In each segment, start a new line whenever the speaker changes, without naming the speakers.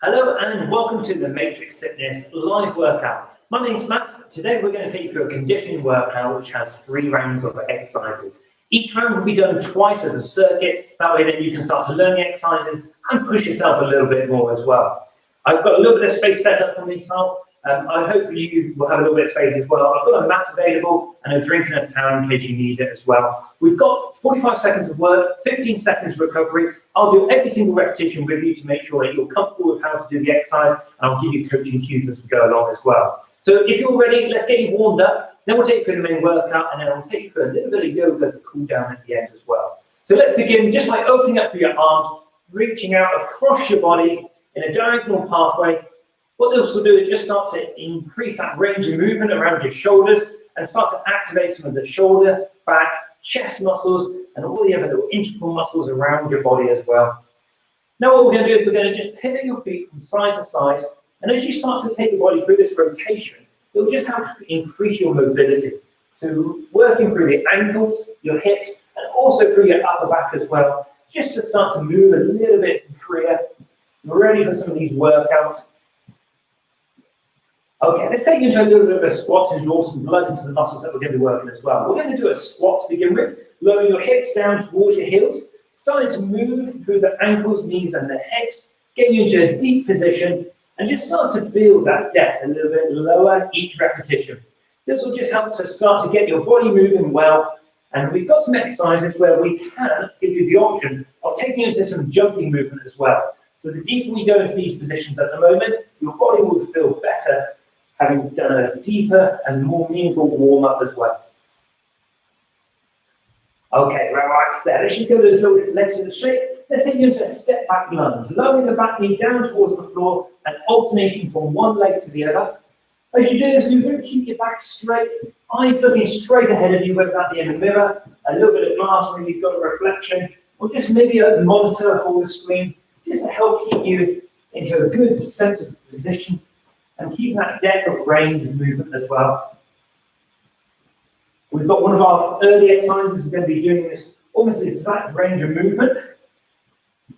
Hello and welcome to the Matrix Fitness live workout. My name's Matt. Today we're going to take you through a conditioning workout which has 3 rounds of exercises. Each round will be done twice as a circuit. That way then you can start to learn the exercises and push yourself a little bit more as well. I've got a little bit of space set up for myself. I hope you will have a little bit of space as well. I've got a mat available and a drink and a towel in case you need it as well. We've got 45 seconds of work, 15 seconds recovery. I'll do every single repetition with you to make sure that you're comfortable with how to do the exercise, and I'll give you coaching cues as we go along as well. So if you're ready, let's get you warmed up. Then we'll take you through the main workout, and then I'll take you through a little bit of yoga to cool down at the end as well. So let's begin just by opening up through your arms, reaching out across your body in a diagonal pathway. What this will do is just start to increase that range of movement around your shoulders and start to activate some of the shoulder, back, chest muscles and all the other little integral muscles around your body as well. Now what we're going to do is we're going to just pivot your feet from side to side, and as you start to take the body through this rotation, it will just help to increase your mobility. So working through the ankles, your hips and also through your upper back as well, just to start to move a little bit freer. We're ready for some of these workouts. Okay, let's take you into a little bit of a squat to draw some blood into the muscles that we're going to be working as well. We're going to do a squat to begin with, lowering your hips down towards your heels, starting to move through the ankles, knees and the hips, getting you into a deep position, and just start to build that depth a little bit lower each repetition. This will just help to start to get your body moving well, and we've got some exercises where we can give you the option of taking you into some jumping movement as well. So the deeper we go into these positions at the moment, your body will feel better having done a deeper and more meaningful warm-up as well. Okay, relax there. Let's just go those little legs to the shape. Let's take you into a step back lunge, lowering the back knee down towards the floor and alternating from one leg to the other. As you do this movement, keep your back straight, eyes looking straight ahead of you, whether that be in a mirror, a little bit of glass where you've got a reflection, or just maybe a monitor or a screen, just to help keep you into a good sense of position and keep that depth of range of movement as well. We've got one of our early exercises is going to be doing this almost the exact range of movement,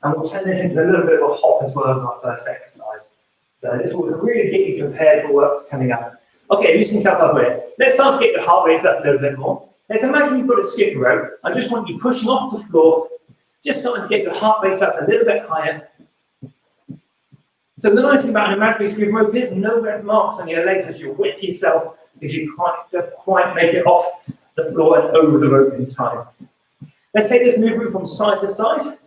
and we'll turn this into a little bit of a hop as well as our first exercise. So this will really get you prepared for what's coming up. Okay, loosen yourself up here. Let's start to get your heart rates up a little bit more. Let's imagine you've got a skip rope. I just want you pushing off the floor, just starting to get your heart rates up a little bit higher. So the nice thing about an imaginary skipping rope is no red marks on your legs as you whip yourself because you can't quite make it off the floor and over the rope in time. Let's take this movement from side to side,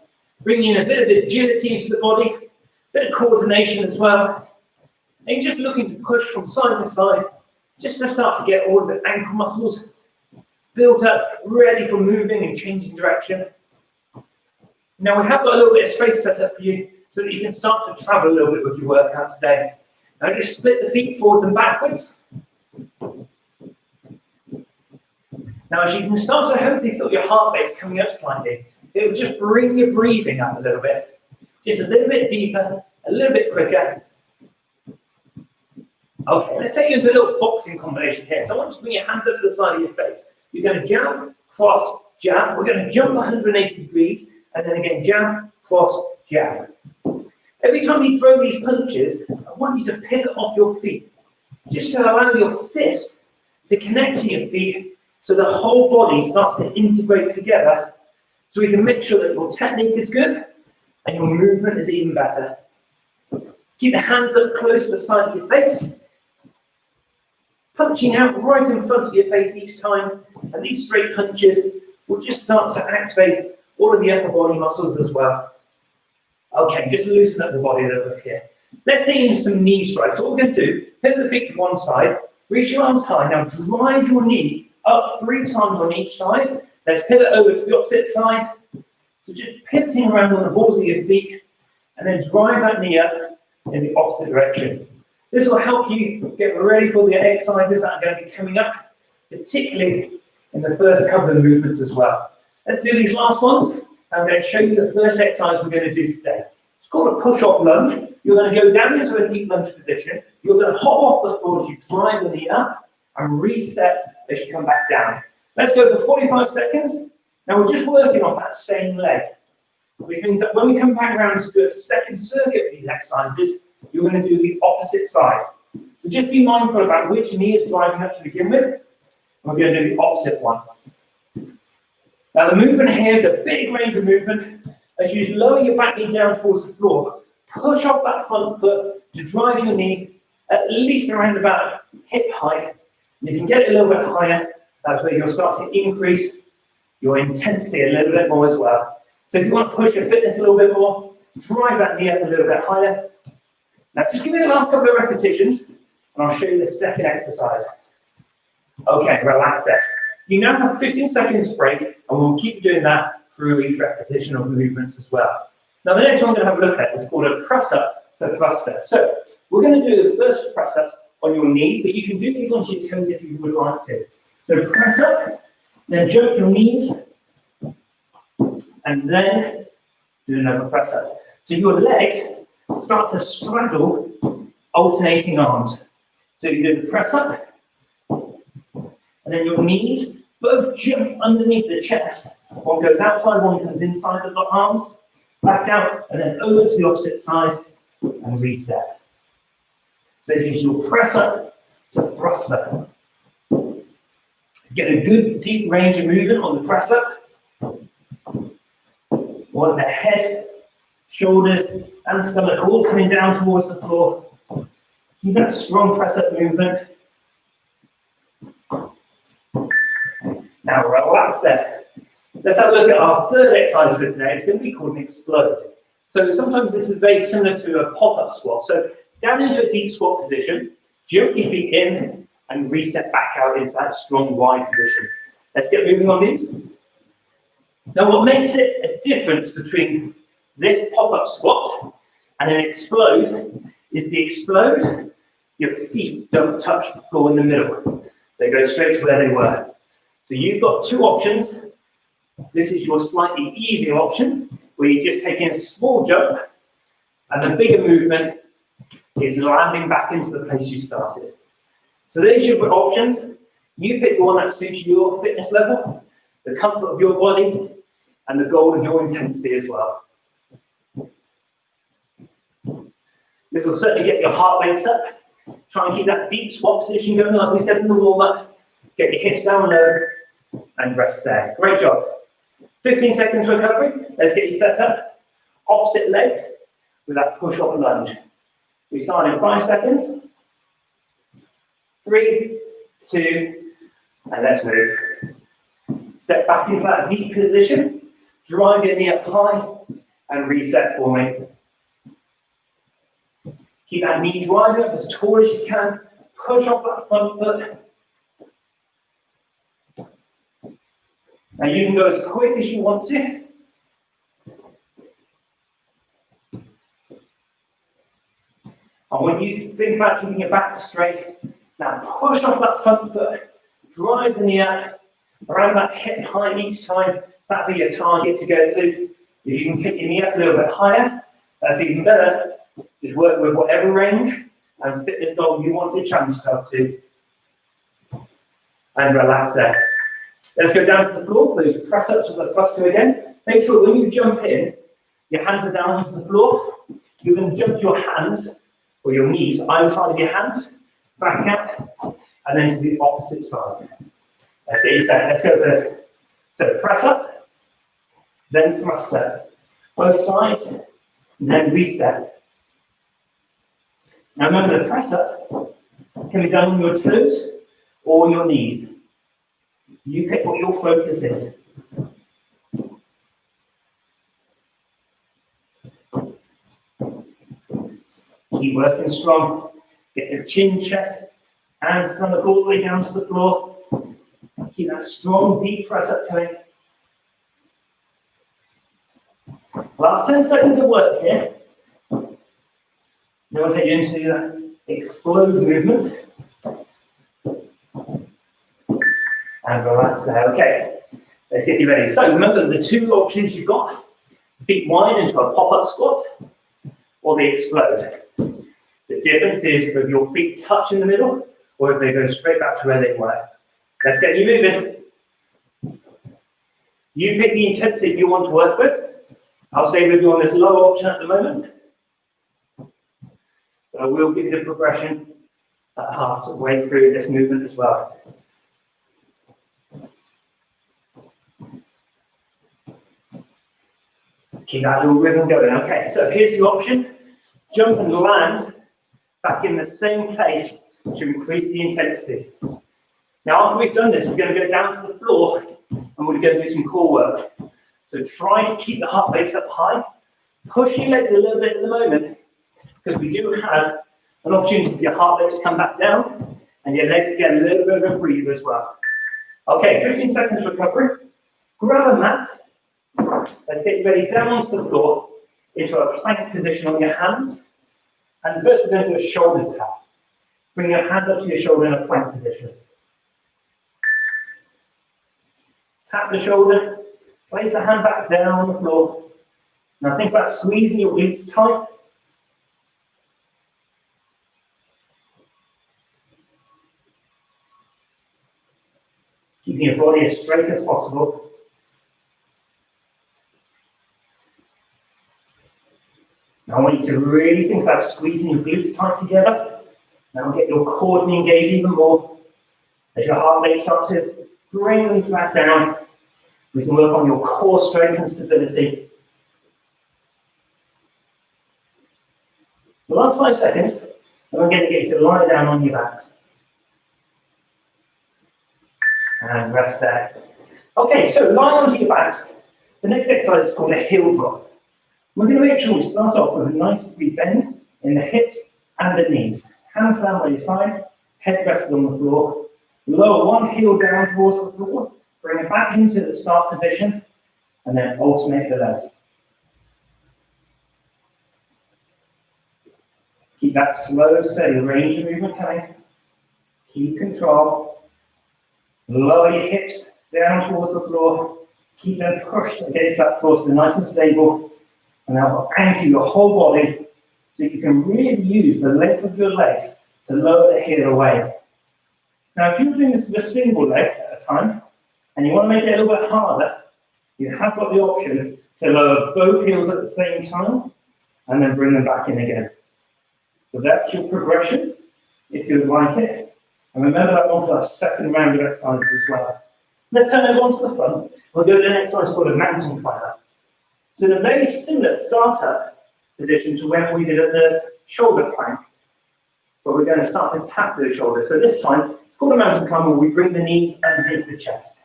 bringing in a bit of agility into the body, a bit of coordination as well. And you're just looking to push from side to side, just to start to get all of the ankle muscles built up, ready for moving and changing direction. Now we have got a little bit of space set up for you, so that you can start to travel a little bit with your workout today. Now just split the feet forwards and backwards. Now as you can start to hopefully feel your heart rates coming up slightly, it will just bring your breathing up a little bit. Just a little bit deeper, a little bit quicker. Okay, let's take you into a little boxing combination here. So I want you to bring your hands up to the side of your face. You're going to jab, cross, jab. We're going to jump 180 degrees, and then again jab, cross, jab. Every time you throw these punches, I want you to pivot off your feet, just to allow your fist to connect to your feet so the whole body starts to integrate together, so we can make sure that your technique is good and your movement is even better. Keep the hands up close to the side of your face, punching out right in front of your face each time, and these straight punches will just start to activate all of the upper body muscles as well. Okay, just loosen up the body a little bit here. Let's take in some knee strikes. So what we're going to do, pivot the feet to one side, reach your arms high. Now drive your knee up 3 times on each side. Let's pivot over to the opposite side. So just pivoting around on the balls of your feet, and then drive that knee up in the opposite direction. This will help you get ready for the exercises that are going to be coming up, particularly in the first couple of movements as well. Let's do these last ones. I'm going to show you the first exercise we're going to do today. It's called a push-off lunge. You're going to go down into a deep lunge position. You're going to hop off the floor as you drive the knee up and reset as you come back down. Let's go for 45 seconds. Now we're just working off that same leg. which means that when we come back around to do a second circuit of these exercises, you're going to do the opposite side. So just be mindful about which knee is driving up to begin with. We're going to do the opposite one. Now the movement here is a big range of movement. As you lower your back knee down towards the floor, push off that front foot to drive your knee at least around about hip height. And if you can get it a little bit higher, that's where you'll start to increase your intensity a little bit more as well. So if you want to push your fitness a little bit more, drive that knee up a little bit higher. Now just give me the last couple of repetitions, and I'll show you the second exercise. Okay, relax there. You now have 15 seconds break, and we'll keep doing that through each repetition of movements as well. Now the next one I'm going to have a look at is called a press-up to thruster. So we're going to do the first press-ups on your knees, but you can do these onto your toes if you would like to. So press up, then jump your knees, and then do another press up. So your legs start to straddle alternating arms. So you do the press up, and then your knees both jump underneath the chest. One goes outside, one comes inside of the arms, back out, and then over to the opposite side and reset. So if you do press up to thruster. Get a good deep range of movement on the press up. Want the head, shoulders, and stomach all coming down towards the floor. Keep that strong press up movement. Now relax there. Let's have a look at our third exercise for today. It's going to be called an explode. So sometimes this is very similar to a pop-up squat. So down into a deep squat position, jump your feet in and reset back out into that strong wide position. Let's get moving on these. Now what makes it a difference between this pop-up squat and an explode is the explode, your feet don't touch the floor in the middle. They go straight to where they were. So you've got two options. This is your slightly easier option, where you're just taking a small jump, and the bigger movement is landing back into the place you started. So there's your options. You pick the one that suits your fitness level, the comfort of your body, and the goal of your intensity as well. This will certainly get your heart rates up. Try and keep that deep squat position going, like we said in the warm-up. Get your hips down low and rest there. Great job. 15 seconds recovery. Let's get you set up. Opposite leg with that push-off lunge. We start in 5 seconds. 3, 2, and let's move. Step back into that deep position. Drive your knee up high and reset for me. Keep that knee driving up as tall as you can. Push off that front foot. Now you can go as quick as you want to. And when you think about keeping your back straight, now push off that front foot, drive the knee up, around that hip height each time. That'll be your target to go to. If you can take your knee up a little bit higher, that's even better. Just work with whatever range and fitness goal you want to challenge yourself to. And relax there. Let's go down to the floor for those press-ups with the thruster again. Make sure when you jump in, your hands are down onto the floor. You're going to jump your hands, or your knees, either side of your hands, back out, and then to the opposite side. Let's get you set. Let's go first. So press up, then thruster. Both sides, then reset. Now remember, the press up can be done on your toes or your knees. You pick what your focus is. Keep working strong. Get your chin, chest, and stomach all the way down to the floor. Keep that strong, deep press up coming. Last 10 seconds of work here. Then we'll take you into that explode movement. And relax there. Okay, let's get you ready. So remember the two options you've got: feet wide into a pop-up squat, or the explode. The difference is if your feet touch in the middle, or if they go straight back to where they were. Let's get you moving. You pick the intensity you want to work with. I'll stay with you on this low option at the moment, but I will give you the progression at halfway through this movement as well. Keep that little rhythm going. Okay, so here's the option. Jump and land back in the same place to increase the intensity. Now, after we've done this, we're going to go down to the floor and we're going to do some core work. So try to keep the heart rates up high. Push your legs a little bit at the moment, because we do have an opportunity for your heart rate to come back down and your legs to get a little bit of a breather as well. Okay, 15 seconds recovery. Grab a mat. Let's get you ready down onto the floor into a plank position on your hands. And first we're going to do a shoulder tap. Bring your hand up to your shoulder in a plank position. Tap the shoulder, place the hand back down on the floor. Now think about squeezing your glutes tight. Keeping your body as straight as possible. Now I want you to really think about squeezing your glutes tight together. Now get your core to be engaged even more. As your heart rate starts to bring you back down, we can work on your core strength and stability. The last 5 seconds, and I'm going to get you to lie down on your backs. And rest there. Okay, so lie onto your backs. The next exercise is called a heel drop. We're going to make sure we start off with a 90-degree bend in the hips and the knees. Hands down by your sides, head rested on the floor. Lower one heel down towards the floor, bring it back into the start position, and then alternate the legs. Keep that slow, steady range of movement coming. Keep control. Lower your hips down towards the floor. Keep them pushed against that floor so they're nice and stable. And that will anchor your whole body so you can really use the length of your legs to lower the heel away. Now, if you're doing this with a single leg at a time, and you want to make it a little bit harder, you have got the option to lower both heels at the same time, and then bring them back in again. So that's your progression, if you would like it. And remember that one for that second round of exercises as well. Let's turn over onto the front. We'll go to an exercise called a mountain climber. So in a very similar startup position to when we did at the shoulder plank, but we're going to start to tap the shoulders. So this time, it's called a mountain climber where we bring the knees underneath the chest.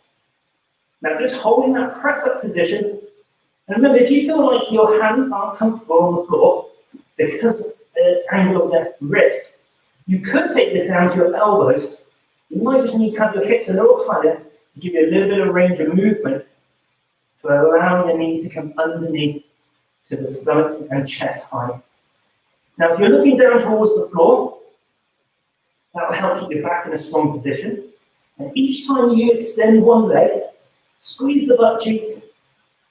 Now just holding that press-up position, and remember, if you feel like your hands aren't comfortable on the floor because the angle of the wrist, you could take this down to your elbows. You might just need to have your hips a little higher to give you a little bit of range of movement to allow the knee to come underneath to the stomach and chest height. Now, if you're looking down towards the floor, that will help keep your back in a strong position. And each time you extend one leg, squeeze the butt cheeks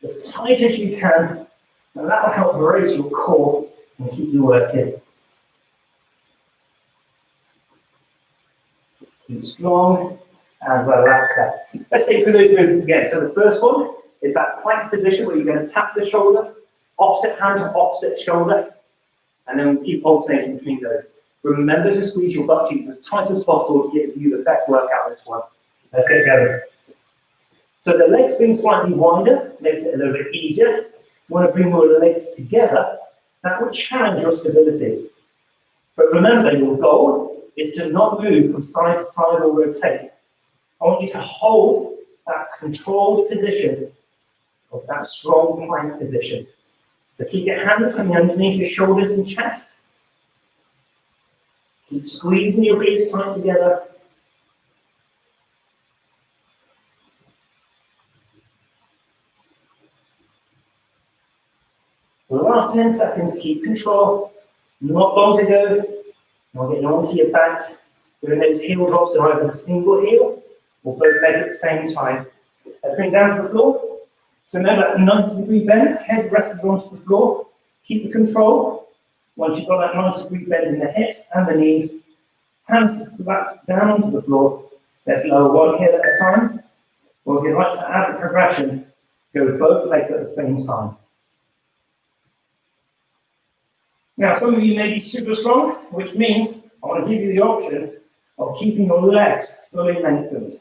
as tight as you can, and that will help brace your core and keep you working. Keep strong and relax that. Let's take through those movements again. So the first one is that plank position where you're going to tap the shoulder, opposite hand to opposite shoulder, and then keep alternating between those. Remember to squeeze your butt cheeks as tight as possible to give you the best workout in this one. Let's get going. So the legs being slightly wider makes it a little bit easier. You want to bring more of the legs together, that will challenge your stability. But remember, your goal is to not move from side to side or rotate. I want you to hold that controlled position of that strong plank position. So keep your hands coming underneath your shoulders and chest. Keep squeezing your glutes tight together. The last 10 seconds, keep control. Not long to go. Now get you onto your backs. Doing those heel drops are either a single heel or both legs at the same time. Let's bring down to the floor. So remember that 90-degree bend, head rested onto the floor. Keep the control. Once you've got that 90-degree bend in the hips and the knees, hands back down onto the floor. Let's lower one heel at a time. Or if you'd like to add a progression, go with both legs at the same time. Now, some of you may be super strong, which means I want to give you the option of keeping your legs fully lengthened.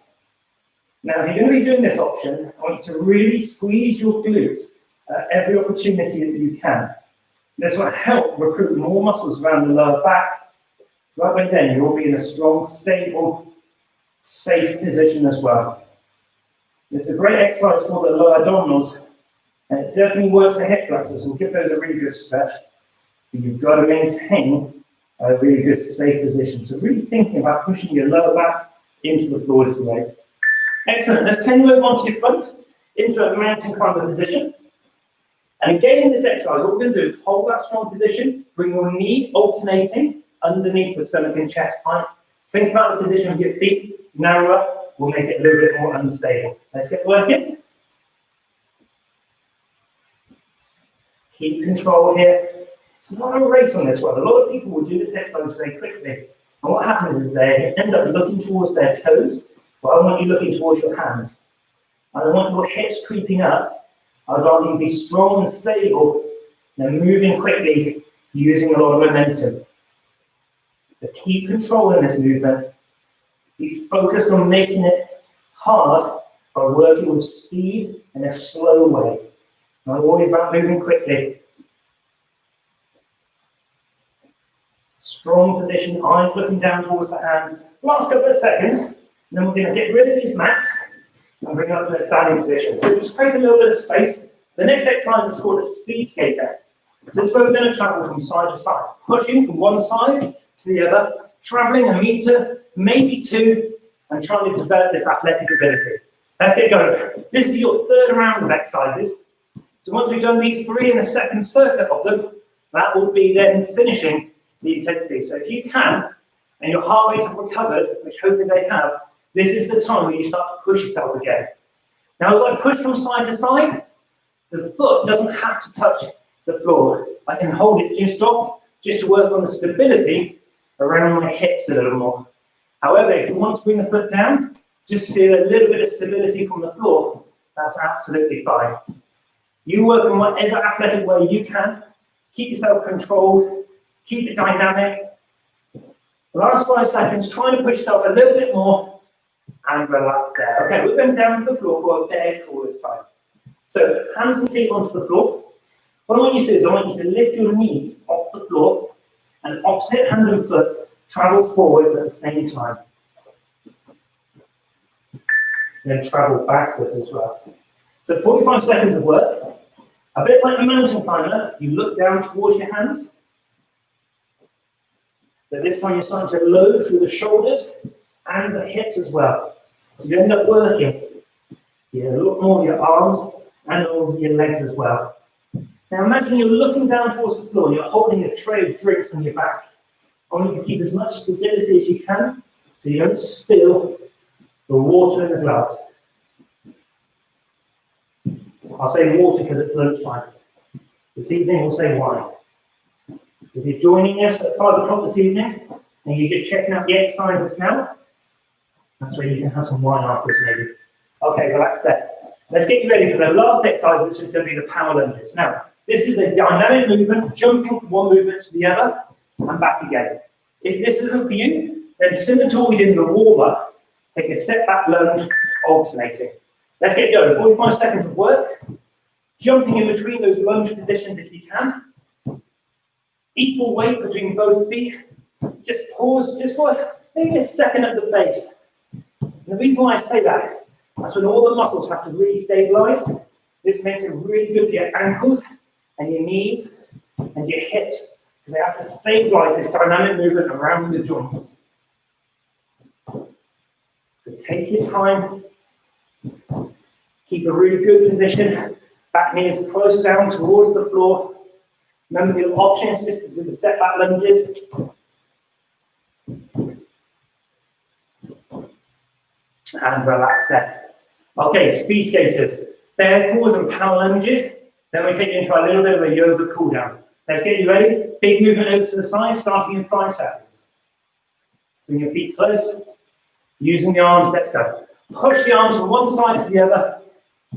Now, if you're going to be doing this option, I want you to really squeeze your glutes at every opportunity that you can. This will help recruit more muscles around the lower back. So that way then you'll be in a strong, stable, safe position as well. It's a great exercise for the lower abdominals, and it definitely works the hip flexors and give those a really good stretch. But you've got to maintain a really good, safe position. So really thinking about pushing your lower back into the floor is great. Excellent. Let's turn you over onto your front into a mountain climber position. And again in this exercise, what we're going to do is hold that strong position, bring your knee alternating underneath the stomach and chest height. Think about the position of your feet. Narrower will make it a little bit more unstable. Let's get working. Keep control here. It's not a race on this one. A lot of people will do this exercise very quickly. And what happens is they end up looking towards their toes. But I want you looking towards your hands. I don't want your hips creeping up. I'd rather you be strong and stable than moving quickly using a lot of momentum. So keep controlling this movement. Be focused on making it hard by working with speed in a slow way. Not always about moving quickly. Strong position, eyes looking down towards the hands. Last couple of seconds. And then we're going to get rid of these mats and bring it up to a standing position. So just create a little bit of space. The next exercise is called a speed skater. So this is where we're going to travel from side to side, pushing from one side to the other, traveling a meter, maybe two, and trying to develop this athletic ability. Let's get going. This is your third round of exercises. So once we've done these three in the second circuit of them, that will be then finishing the intensity. So if you can, and your heart rates have recovered, which hopefully they have, this is the time where you start to push yourself again. Now, as I push from side to side, the foot doesn't have to touch the floor. I can hold it just off, just to work on the stability around my hips a little more. However, if you want to bring the foot down, just feel a little bit of stability from the floor. That's absolutely fine. You work in whatever athletic way you can. Keep yourself controlled. Keep it dynamic. The last 5 seconds, trying to push yourself a little bit more and relax there. Okay, we're going down to the floor for a bear crawl this time. So hands and feet onto the floor. What I want you to do is I want you to lift your knees off the floor and opposite hand and foot travel forwards at the same time. And then travel backwards as well. So 45 seconds of work. A bit like a mountain climber, you look down towards your hands. But this time you're starting to load through the shoulders and the hips as well. So you end up working a lot more of your arms and all of your legs as well. Now imagine you're looking down towards the floor and you're holding a tray of drinks on your back. I want you to keep as much stability as you can so you don't spill the water in the glass. I'll say water because it's lunchtime. This evening we'll say wine. If you're joining us at 5 o'clock this evening and you're just checking out the exercises now, that's where you can have some wine afterwards maybe. Okay, relax there. Let's get you ready for the last exercise, which is going to be the power lunges. Now, this is a dynamic movement, jumping from one movement to the other and back again. If this isn't for you, then similar to what we did in the warm-up, take a step back lunge, alternating. Let's get going. 45 seconds of work. Jumping in between those lunge positions if you can. Equal weight between both feet. Just pause just for maybe a second at the base. And the reason why I say that, that's when all the muscles have to really stabilize. This makes it really good for your ankles and your knees and your hips because they have to stabilize this dynamic movement around the joints. So take your time. Keep a really good position. Back knee is close down towards the floor. Remember the options just to do the step back lunges. And relax there. Okay, speed skaters, bear crawls and power lunges. Then we take you into a little bit of a yoga cool down. Let's get you ready. Big movement over to the side, starting in 5 seconds. Bring your feet close. Using the arms, let's go. Push the arms from one side to the other.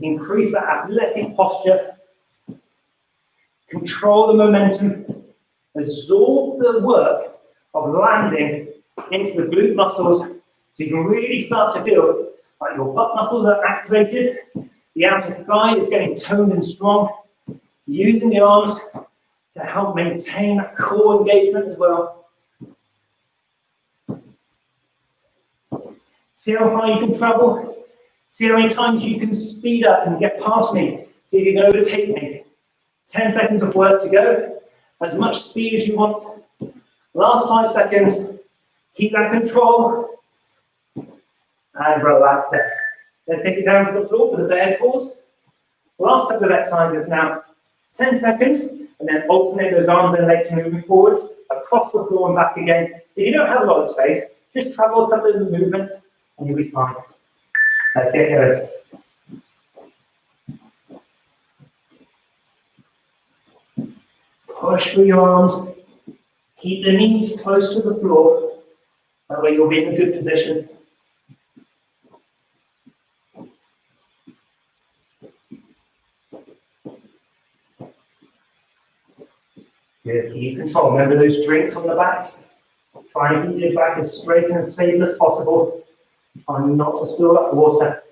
Increase that athletic posture. Control the momentum Absorb the work of landing into the glute muscles so you can really start to feel like your butt muscles are activated, the outer thigh is getting toned and strong, using the arms to help maintain that core engagement as well. See how far you can travel. See how many times you can speed up and get past me. See if you can overtake me. 10 seconds of work to go. As much speed as you want. Last 5 seconds. Keep that control. And relax it. Let's take it down to the floor for the bear pause. Last couple of exercises now. 10 seconds. And then alternate those arms and legs moving forwards. Across the floor and back again. If you don't have a lot of space, just travel a couple of movements and you'll be fine. Let's get going. Push through your arms. Keep the knees close to the floor. That way you'll be in a good position. Good, keep control. Remember those drinks on the back? Try and keep your back as straight and as stable as possible. Try not to spill that water.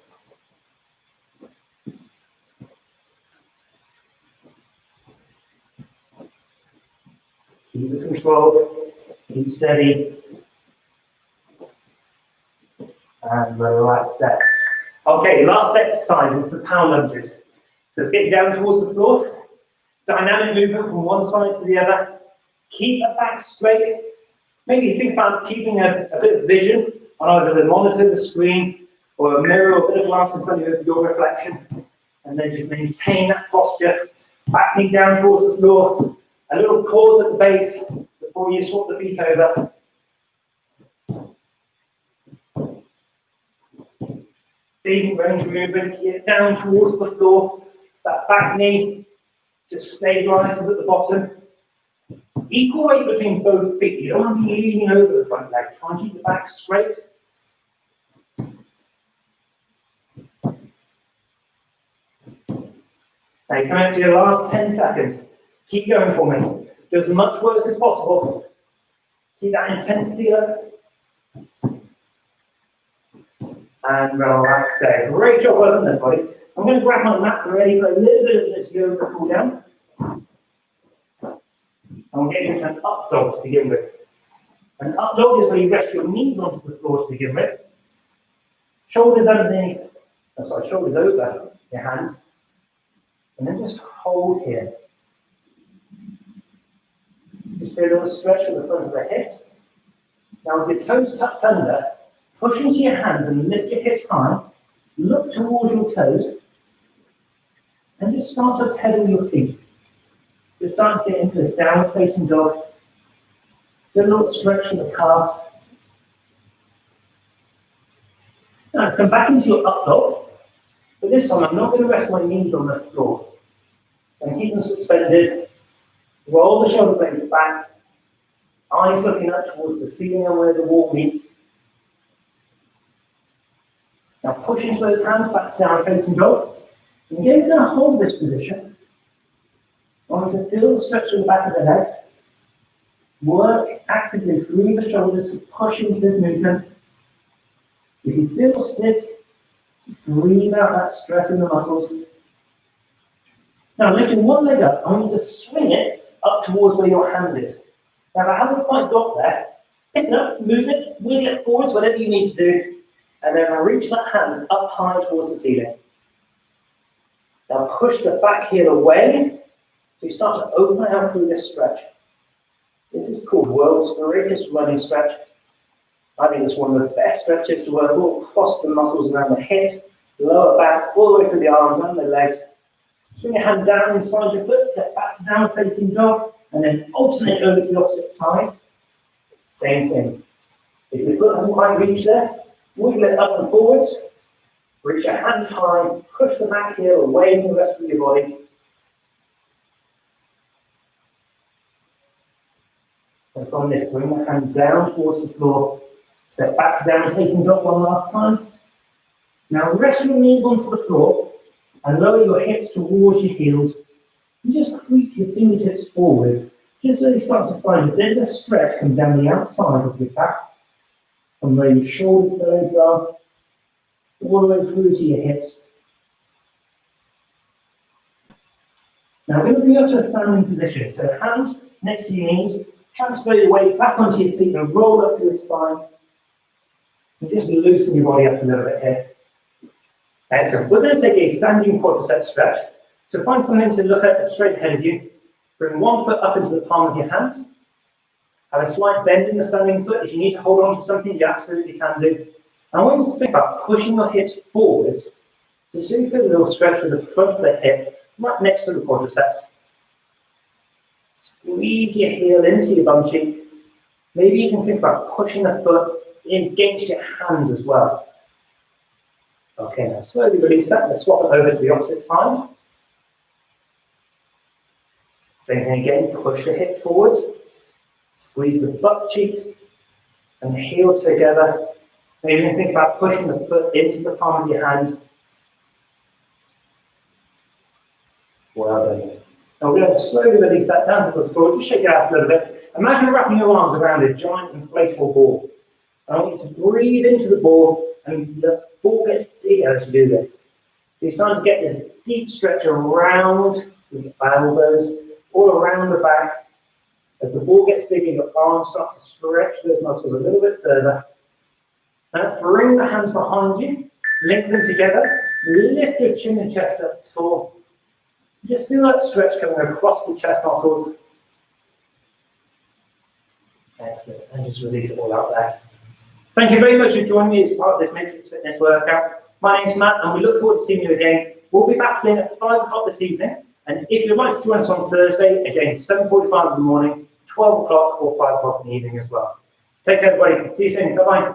Keep the control, keep steady, and relax there. Okay, last exercise is the power lunges. So let's get down towards the floor. Dynamic movement from one side to the other. Keep the back straight. Maybe think about keeping a bit of vision on either the monitor, the screen, or a mirror or a bit of glass in front of you for your reflection. And then just maintain that posture. Back knee down towards the floor. A little pause at the base before you swap the feet over. Big range of movement, get down towards the floor. That back knee just stabilizes at the bottom. Equal weight between both feet. You don't want to be leaning over the front leg. Try and keep the back straight. Now you come out to your last 10 seconds. Keep going for me. Do as much work as possible. Keep that intensity up. And relax there. Great job well done, everybody. I'm going to grab my mat ready for a little bit of this yoga cool down. And we'll get into an up dog to begin with. An up dog is where you rest your knees onto the floor to begin with. Shoulders underneath, shoulders over your hands. And then just hold here. Just feel a little stretch at the front of the hips. Now with your toes tucked under, push into your hands and lift your hips high. Look towards your toes. And just start to pedal your feet. You're starting to get into this downward facing dog. Feel a little stretch in the calves. Now let's come back into your up dog. But this time I'm not going to rest my knees on the floor. I'm going to keep them suspended. Roll the shoulder blades back. Eyes looking up towards the ceiling and where the wall meets. Now push into those hands back to downward facing dog. And again, we're going to hold this position. I want to feel the stretch in the back of the legs. Work actively through the shoulders to push into this movement. If you feel stiff, breathe out that stress in the muscles. Now, lifting one leg up, I want you to swing it up towards where your hand is. Now, if it hasn't quite got there, pick it up, move it, wiggle it forwards, whatever you need to do, and then reach that hand up high towards the ceiling. Now, push the back heel away, so you start to open out through this stretch. This is called world's greatest running stretch. I think it's one of the best stretches to work all across the muscles around the hips, lower back, all the way through the arms and the legs. Swing your hand down inside your foot, step back to down facing dog, and then alternate over to the opposite side. Same thing. If your foot hasn't quite reached there, wiggle it up and forwards. Reach your hand high, push the back heel away from the rest of your body. And from this, bring the hand down towards the floor. Step back to down facing dog one last time. Now rest your knees onto the floor and lower your hips towards your heels. And just creep your fingertips forwards, just really start to find a bit of a stretch come down the outside of your back, from where your shoulder blades are, all the way through to your hips. Now we're going to bring you up to a standing position. So hands next to your knees, transfer your weight back onto your feet and roll up through your spine. And just loosen your body up a little bit here. Excellent. We're going to take a standing quadricep stretch. So find something to look at straight ahead of you. Bring one foot up into the palm of your hand. Have a slight bend in the standing foot. If you need to hold on to something, you absolutely can do. And I want you to think about pushing your hips forwards. So see if you feel a little stretch with the front of the hip, right next to the quadriceps. Squeeze your heel into your bum cheek. Maybe you can think about pushing the foot against your hand as well. Okay, now slowly release that. Let's swap it over to the opposite side. Same thing again, push the hip forwards. Squeeze the butt cheeks and the heel together. Maybe you can think about pushing the foot into the palm of your hand. Well done. Now we're going to slowly release that down to the floor. Just shake it out a little bit. Imagine wrapping your arms around a giant inflatable ball. I want you to breathe into the ball, and the ball gets bigger as you do this. So you're starting to get this deep stretch around the elbows, all around the back. As the ball gets bigger, your arms start to stretch those muscles a little bit further. Now bring the hands behind you, link them together, lift your chin and chest up tall. Just feel that stretch coming across the chest muscles. Excellent, and just release it all out there. Thank you very much for joining me as part of this Matrix Fitness workout. My name's Matt, and we look forward to seeing you again. We'll be back in at 5 o'clock this evening, and if you'd like to join us on Thursday, again, 7:45 in the morning, 12 o'clock or 5 o'clock in the evening as well. Take care, everybody. See you soon. Bye-bye.